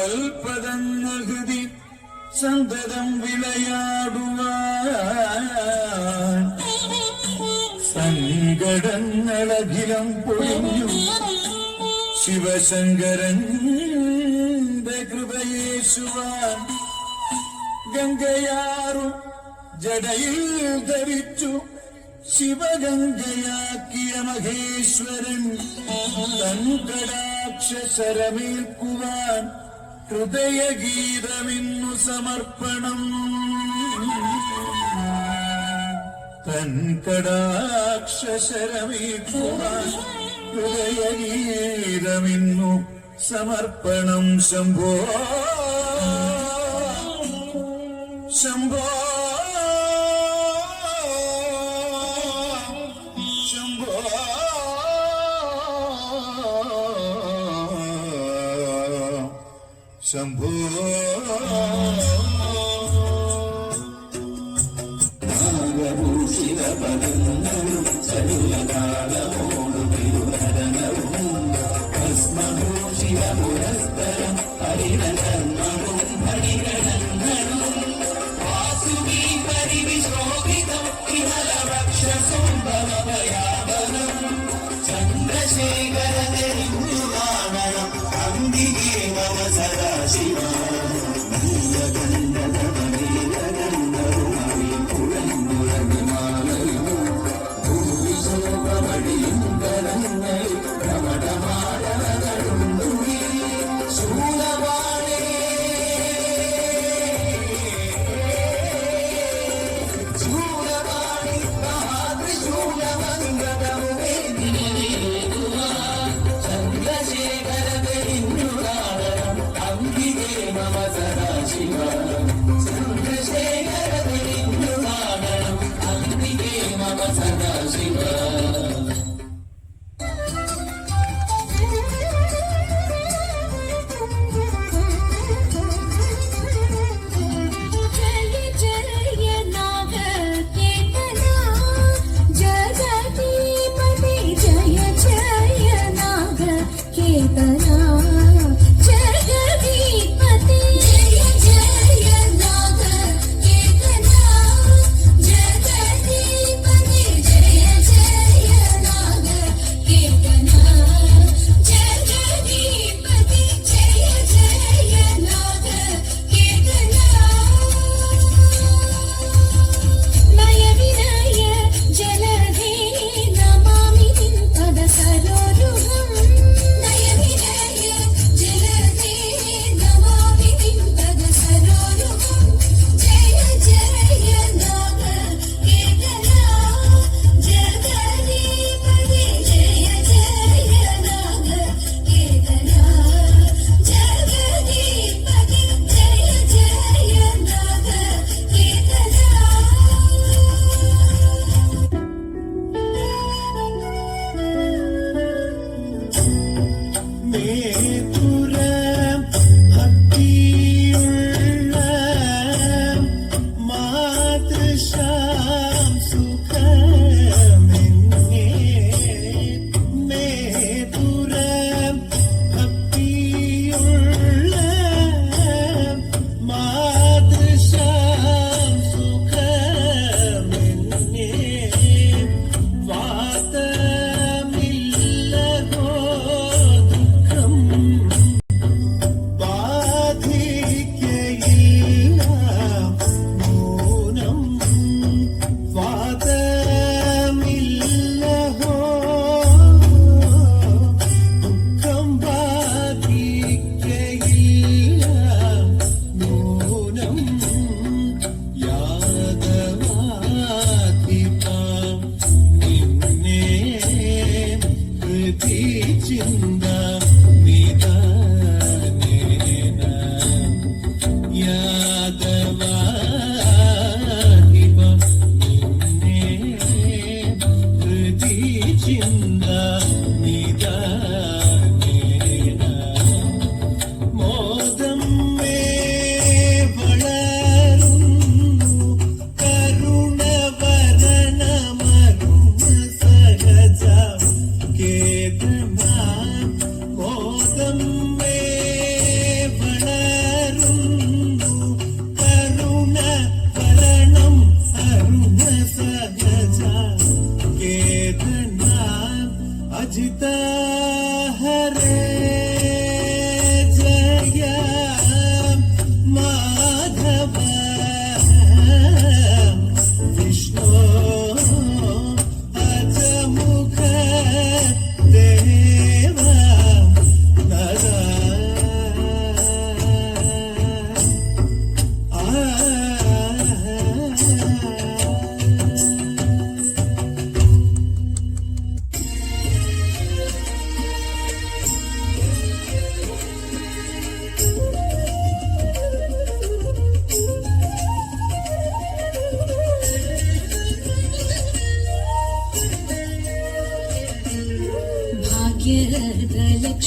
കമൽപദങ്ങൾ ഹൃദി സന്തതം വിളയാടുവാൻ സങ്കടങ്ങളഖിലം പൊഴിഞ്ഞു ശിവശങ്കരന്റെ കൃപയേശുവാൻ ഗംഗയാറു ജടയിൽ ധരിച്ചു ശിവഗംഗയാക്കിയ മഹേശ്വരൻ തൻ കടാക്ഷരമേൽക്കുവാൻ ഹൃദയഗീതമിന്നു സമർപ്പണം. തൻ കടാക്ഷരമേൽക്കുവാൻ ഹൃദയഗീതമിന്നു സമർപ്പണം. ശംഭോ ശംഭോ ശംഭോ ശംഭോ നാഗഭൂഷിത പദങ്ങളും ചലുലകാലമോടു തിരുനടനവും ഭസ്മഭൂഷിത പുരസ്തരം ഹരിണകർമ്മവും ഹരിഗണങ്ങളും വാസുകി പരിവിശോഭിതം വിമലവക്ഷസോംഭവഭയാവനം ചന്ദ്രശേഖരനിർവാണനം അംബികേ മമ സദാശിവ जगदीपति जय जय नाग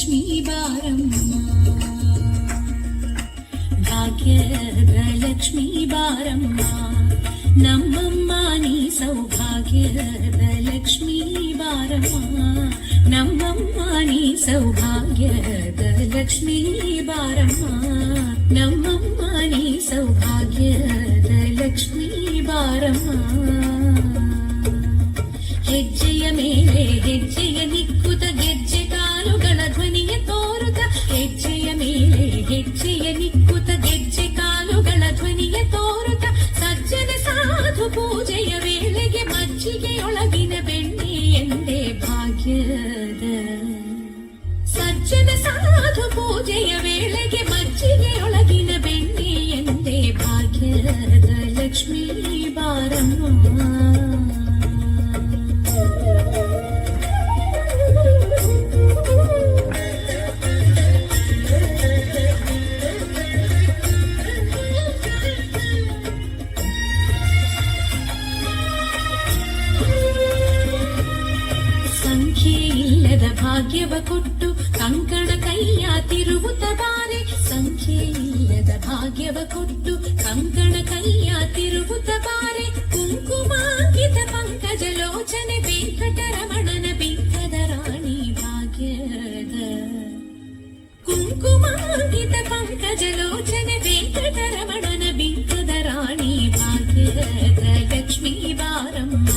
ಲಕ್ಷ್ಮೀ ಬಾರಮ್ಮ, ಭಾಗ್ಯದ ಲಕ್ಷ್ಮೀ ಬಾರಮ್ಮ, ನಮ್ಮಮ್ಮ ನೀ ಸೌಭಾಗ್ಯದ ಲಕ್ಷ್ಮೀ ಬಾರಮ್ಮ, ನಮ್ಮಮ್ಮ ನೀ ಸೌಭಾಗ್ಯದ ಲಕ್ಷ್ಮೀ ಬಾರಮ್ಮ, ನಮ್ಮಮ್ಮ ನೀ ಸೌಭಾಗ್ಯದ ಲಕ್ಷ್ಮೀ ಬಾರಮ್ಮ. ಹೆಜ್ಜೆಯ ಮೇಲೆ ಹೆಜ್ಜೆಯ ನಿಕ್ಕುತ ಗೆಜ್ಜೆ ಕಾಲುಗಳ ಧ್ವನಿಯ ತೋರುತ, ಹೆಜ್ಜೆಯ ಮೇಲೆ ಹೆಜ್ಜೆಯ ನಿಕ್ಕುತ ಗೆಜ್ಜೆ ಕಾಲುಗಳ ಧ್ವನಿಯ ತೋರುತ, ಸಜ್ಜನ ಸಾಧು ಪೂಜೆಯ ವೇಳೆಗೆ ಮಜ್ಜಿಗೆಯೊಳಗಿನ ಬೆಣ್ಣೆ ಎಂದೇ ಭಾಗ್ಯದ, ಸಜ್ಜನ ಸಾಧು ಪೂಜೆಯ ವೇಳೆಗೆ ಮಜ್ಜಿಗೆಯೊಳಗಿನ ಬೆಣ್ಣೆ ಎಂದೇ ಭಾಗ್ಯದ ಲಕ್ಷ್ಮೀ ಬಾರಮ್ಮ. ಭಾಗ್ಯವ ಕೊಟ್ಟು ಕಂಕಣ ಕೈಯ ತಿರುವುತ ಬಾರೆ, ಸಂಖ್ಯೆ ಇಲ್ಲದ ಭಾಗ್ಯವ ಕೊಟ್ಟು ಕಂಕಣ ಕೈಯ ತಿರುವುತ ಬಾರೆ, ಕುಂಕುಮಾಂಕಿತ ಪಂಕಜ ಲೋಚನೆ ವೆಂಕಟರಮಣನ ಬಿಂಕದ ರಾಣಿ ಭಾಗ್ಯದ, ಕುಂಕುಮಾಂಕಿತ ಪಂಕಜ ಲೋಚನೆ ವೆಂಕಟರಮಣನ ಬಿಂಕದ ರಾಣಿ ಭಾಗ್ಯದ ಲಕ್ಷ್ಮೀ ಬಾರಮ್ಮ,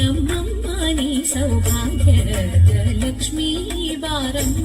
ನಮ್ಮಮ್ಮ ನೀ ಸೌಭಾಗ್ಯದ ಲಕ್ಷ್ಮೀ ಬಾರಮ್ಮ.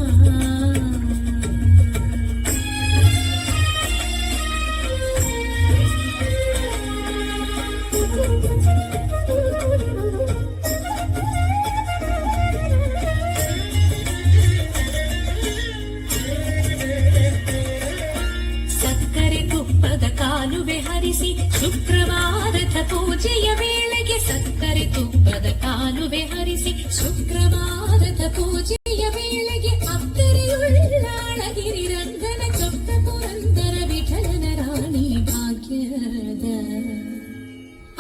ಸಕ್ಕರೆ ತುಪ್ಪದ ಕಾಲುವೆ ಹರಿಸಿ ಶುಕ್ರವಾರದ ಪೂಜೆಯ ವೇಳೆಗೆ, ಸಕ್ಕರೆ ತುಪ್ಪದ ಕಾಲುವೆ ಹರಿಸಿ ಶುಕ್ರವಾರದ ಪೂಜೆಯ ವೇಳೆಗೆ, ಅಕ್ಕರೆಯುಳ್ಳಾಳಗಿರಿ ರಂಗನ ಚೊಕ್ಕ ಪುರಂದರ ವಿಠಲನ ರಾಣಿ ಭಾಗ್ಯದ,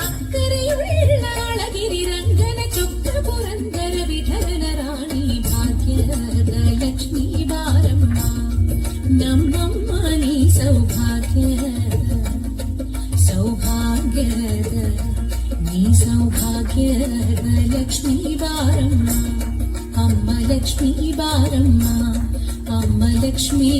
ಅಕ್ಕರೆಯುಳ್ಳಾಳಗಿರಿ ರಂಗನ ಚೊಕ್ಕ ಪುರಂದರ ವಿಠಲನ ರಾಣಿ ಭಾಗ್ಯದ ಲಕ್ಷ್ಮೀ ಬಾರಮ್ಮ, ನಮ್ಮಮ್ಮ ನೀ ಸೌಭಾಗ್ಯದ, ಸೌಭಾಗ್ಯದ ನೀ ಸೌಭಾಗ್ಯದ ಲಕ್ಷ್ಮೀ ಬಾರಮ್ಮ, ಅಮ್ಮ ಲಕ್ಷ್ಮೀ ಬಾರಮ್ಮ, ಅಮ್ಮ ಲಕ್ಷ್ಮೀ